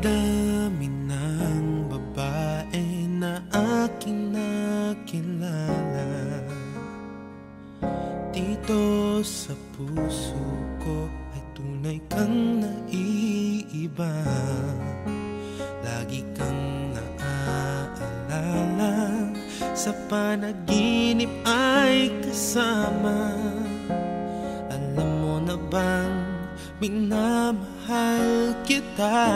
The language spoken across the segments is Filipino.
dami ng babae na aking nakilala. Dito sa puso ko ay tunay kang naiiba. Lagi kang naaalala, sa panaginip ay kasama. Alam mo na bang minamahal kita?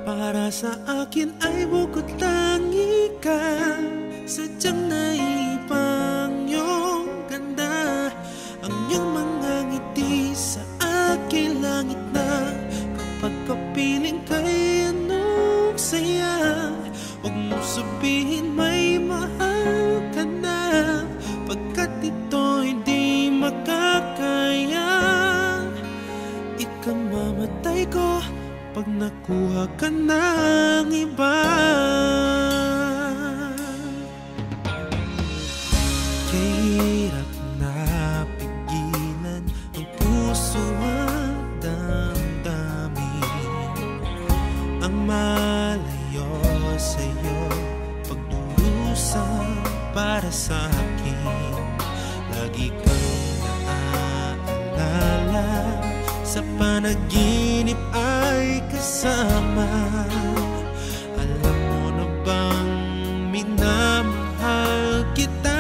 Para sa akin ay bukod tangi ka, sadyang naipang iyong ganda. Ang iyong mga ngiti sa aking langit na, kapag kapiling kay anong saya. Huwag mo sabihin may mahal ka na, pagkat ito'y di makakaya. Ikamamatay ko pag nakuha ka ng iba. Kahirap na pigilan ang puso at damdamin ang malayo sa'yo, pagdurusa para sa akin. Lagi kang naaalala, sa panaginip ay kasama. Alam mo na bang minamahal kita?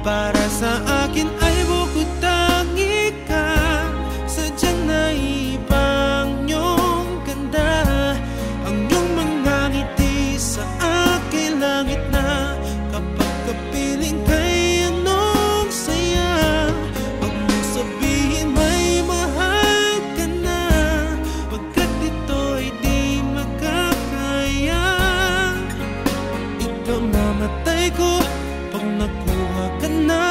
Para sa akin ay bukod tangi ka, sadyang naibang iyong ganda. Ang iyong mga ngiti sa aking langit na, kapag kapiling kay anong saya. Huwag mo sabihin may mahal ka na, pagkat ito'y di makakaya. Ikaw mamatay ko pag nakuha ka na